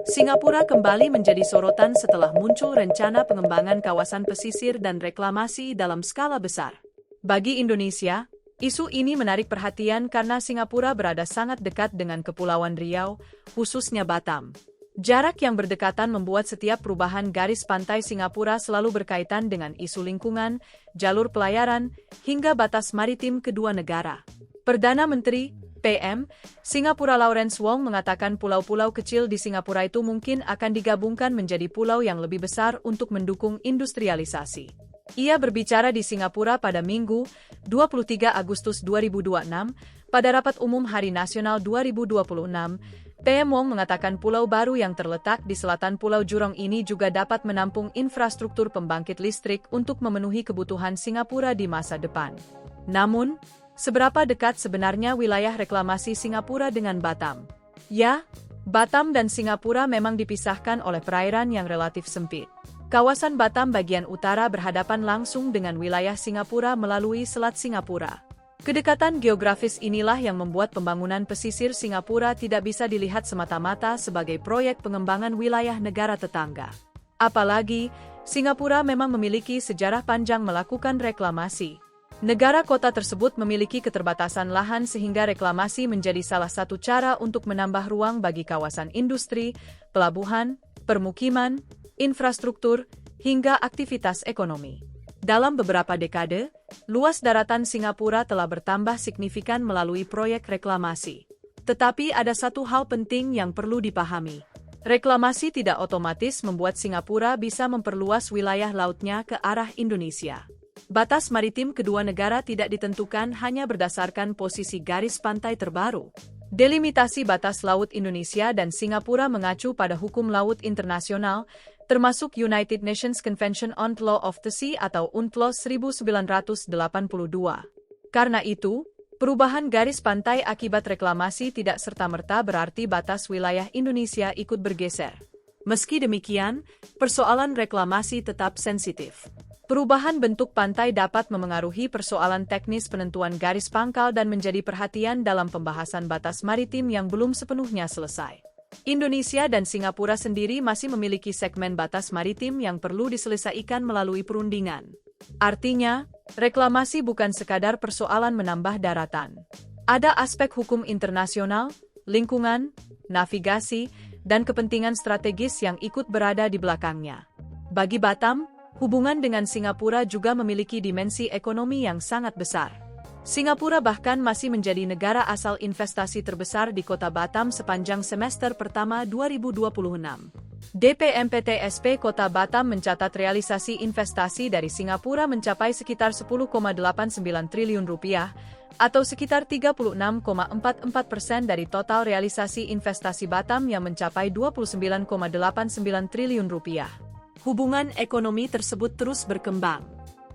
Singapura kembali menjadi sorotan setelah muncul rencana pengembangan kawasan pesisir dan reklamasi dalam skala besar. Bagi Indonesia, isu ini menarik perhatian karena Singapura berada sangat dekat dengan Kepulauan Riau, khususnya Batam. Jarak yang berdekatan membuat setiap perubahan garis pantai Singapura selalu berkaitan dengan isu lingkungan, jalur pelayaran, hingga batas maritim kedua negara. Perdana Menteri PM Singapura Lawrence Wong mengatakan pulau-pulau kecil di Singapura itu mungkin akan digabungkan menjadi pulau yang lebih besar untuk mendukung industrialisasi. Ia berbicara di Singapura pada Minggu, 23 Agustus 2026, pada Rapat Umum Hari Nasional 2026. PM Wong mengatakan pulau baru yang terletak di selatan Pulau Jurong ini juga dapat menampung infrastruktur pembangkit listrik untuk memenuhi kebutuhan Singapura di masa depan. Namun, seberapa dekat sebenarnya wilayah reklamasi Singapura dengan Batam? Ya, Batam dan Singapura memang dipisahkan oleh perairan yang relatif sempit. Kawasan Batam bagian utara berhadapan langsung dengan wilayah Singapura melalui Selat Singapura. Kedekatan geografis inilah yang membuat pembangunan pesisir Singapura tidak bisa dilihat semata-mata sebagai proyek pengembangan wilayah negara tetangga. Apalagi, Singapura memang memiliki sejarah panjang melakukan reklamasi. Negara kota tersebut memiliki keterbatasan lahan sehingga reklamasi menjadi salah satu cara untuk menambah ruang bagi kawasan industri, pelabuhan, permukiman, infrastruktur, hingga aktivitas ekonomi. Dalam beberapa dekade, luas daratan Singapura telah bertambah signifikan melalui proyek reklamasi. Tetapi ada satu hal penting yang perlu dipahami. Reklamasi tidak otomatis membuat Singapura bisa memperluas wilayah lautnya ke arah Indonesia. Batas maritim kedua negara tidak ditentukan hanya berdasarkan posisi garis pantai terbaru. Delimitasi batas laut Indonesia dan Singapura mengacu pada hukum laut internasional, termasuk United Nations Convention on the Law of the Sea atau UNCLOS 1982. Karena itu, perubahan garis pantai akibat reklamasi tidak serta-merta berarti batas wilayah Indonesia ikut bergeser. Meski demikian, persoalan reklamasi tetap sensitif. Perubahan bentuk pantai dapat memengaruhi persoalan teknis penentuan garis pangkal dan menjadi perhatian dalam pembahasan batas maritim yang belum sepenuhnya selesai. Indonesia dan Singapura sendiri masih memiliki segmen batas maritim yang perlu diselesaikan melalui perundingan. Artinya, reklamasi bukan sekadar persoalan menambah daratan. Ada aspek hukum internasional, lingkungan, navigasi, dan kepentingan strategis yang ikut berada di belakangnya. Bagi Batam, hubungan dengan Singapura juga memiliki dimensi ekonomi yang sangat besar. Singapura bahkan masih menjadi negara asal investasi terbesar di kota Batam sepanjang semester pertama 2026. DPMPTSP Kota Batam mencatat realisasi investasi dari Singapura mencapai sekitar 10,89 triliun rupiah, atau sekitar 36,44% dari total realisasi investasi Batam yang mencapai 29,89 triliun rupiah. Hubungan ekonomi tersebut terus berkembang.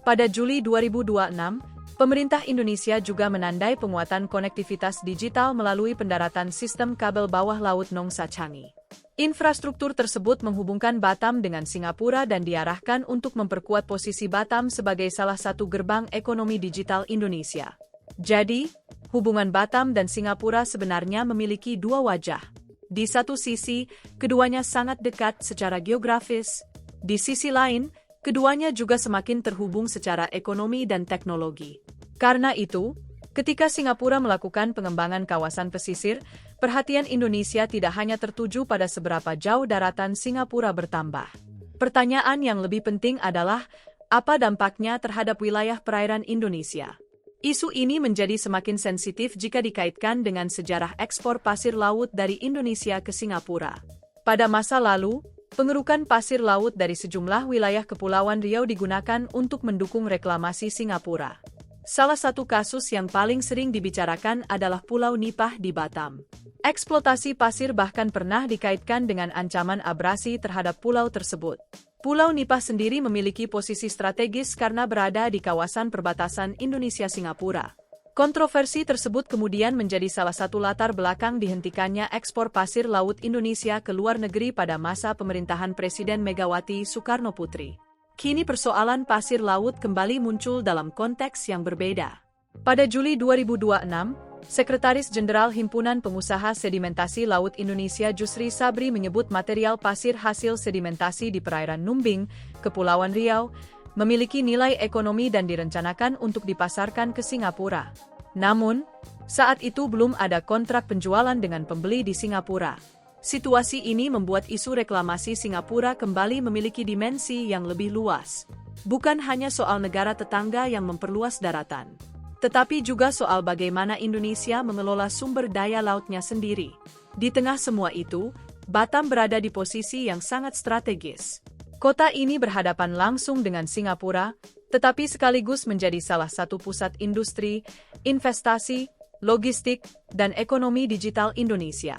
Pada Juli 2026, pemerintah Indonesia juga menandai penguatan konektivitas digital melalui pendaratan sistem kabel bawah laut Nongsa Changi. Infrastruktur tersebut menghubungkan Batam dengan Singapura dan diarahkan untuk memperkuat posisi Batam sebagai salah satu gerbang ekonomi digital Indonesia. Jadi, hubungan Batam dan Singapura sebenarnya memiliki dua wajah. Di satu sisi, keduanya sangat dekat secara geografis. Di sisi lain, keduanya juga semakin terhubung secara ekonomi dan teknologi. Karena itu, ketika Singapura melakukan pengembangan kawasan pesisir, perhatian Indonesia tidak hanya tertuju pada seberapa jauh daratan Singapura bertambah. Pertanyaan yang lebih penting adalah, apa dampaknya terhadap wilayah perairan Indonesia? Isu ini menjadi semakin sensitif jika dikaitkan dengan sejarah ekspor pasir laut dari Indonesia ke Singapura. Pada masa lalu, pengerukan pasir laut dari sejumlah wilayah Kepulauan Riau digunakan untuk mendukung reklamasi Singapura. Salah satu kasus yang paling sering dibicarakan adalah Pulau Nipah di Batam. Eksploitasi pasir bahkan pernah dikaitkan dengan ancaman abrasi terhadap pulau tersebut. Pulau Nipah sendiri memiliki posisi strategis karena berada di kawasan perbatasan Indonesia-Singapura. Kontroversi tersebut kemudian menjadi salah satu latar belakang dihentikannya ekspor pasir laut Indonesia ke luar negeri pada masa pemerintahan Presiden Megawati Soekarno Putri. Kini persoalan pasir laut kembali muncul dalam konteks yang berbeda. Pada Juli 2026, Sekretaris Jenderal Himpunan Pengusaha Sedimentasi Laut Indonesia Jusri Sabri menyebut material pasir hasil sedimentasi di perairan Numbing, Kepulauan Riau, memiliki nilai ekonomi dan direncanakan untuk dipasarkan ke Singapura. Namun, saat itu belum ada kontrak penjualan dengan pembeli di Singapura. Situasi ini membuat isu reklamasi Singapura kembali memiliki dimensi yang lebih luas. Bukan hanya soal negara tetangga yang memperluas daratan, tetapi juga soal bagaimana Indonesia mengelola sumber daya lautnya sendiri. Di tengah semua itu, Batam berada di posisi yang sangat strategis. Kota ini berhadapan langsung dengan Singapura, tetapi sekaligus menjadi salah satu pusat industri, investasi, logistik, dan ekonomi digital Indonesia.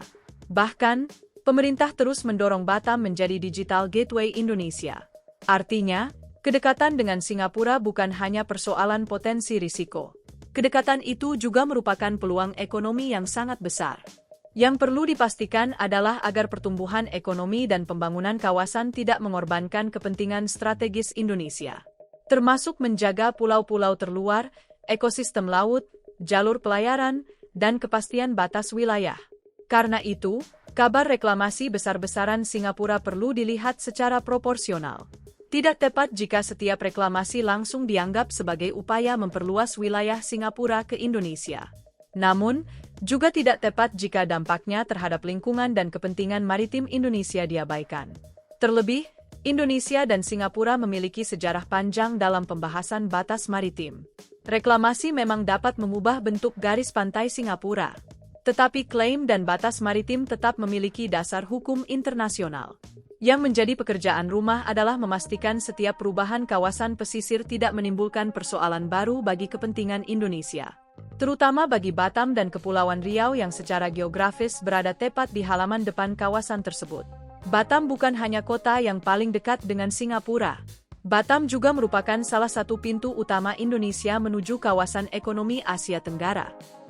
Bahkan, pemerintah terus mendorong Batam menjadi digital gateway Indonesia. Artinya, kedekatan dengan Singapura bukan hanya persoalan potensi risiko. Kedekatan itu juga merupakan peluang ekonomi yang sangat besar. Yang perlu dipastikan adalah agar pertumbuhan ekonomi dan pembangunan kawasan tidak mengorbankan kepentingan strategis Indonesia, termasuk menjaga pulau-pulau terluar, ekosistem laut, jalur pelayaran, dan kepastian batas wilayah. Karena itu, kabar reklamasi besar-besaran Singapura perlu dilihat secara proporsional. Tidak tepat jika setiap reklamasi langsung dianggap sebagai upaya memperluas wilayah Singapura ke Indonesia. Namun, juga tidak tepat jika dampaknya terhadap lingkungan dan kepentingan maritim Indonesia diabaikan. Terlebih, Indonesia dan Singapura memiliki sejarah panjang dalam pembahasan batas maritim. Reklamasi memang dapat mengubah bentuk garis pantai Singapura, tetapi klaim dan batas maritim tetap memiliki dasar hukum internasional. Yang menjadi pekerjaan rumah adalah memastikan setiap perubahan kawasan pesisir tidak menimbulkan persoalan baru bagi kepentingan Indonesia, terutama bagi Batam dan Kepulauan Riau yang secara geografis berada tepat di halaman depan kawasan tersebut. Batam bukan hanya kota yang paling dekat dengan Singapura. Batam juga merupakan salah satu pintu utama Indonesia menuju kawasan ekonomi Asia Tenggara.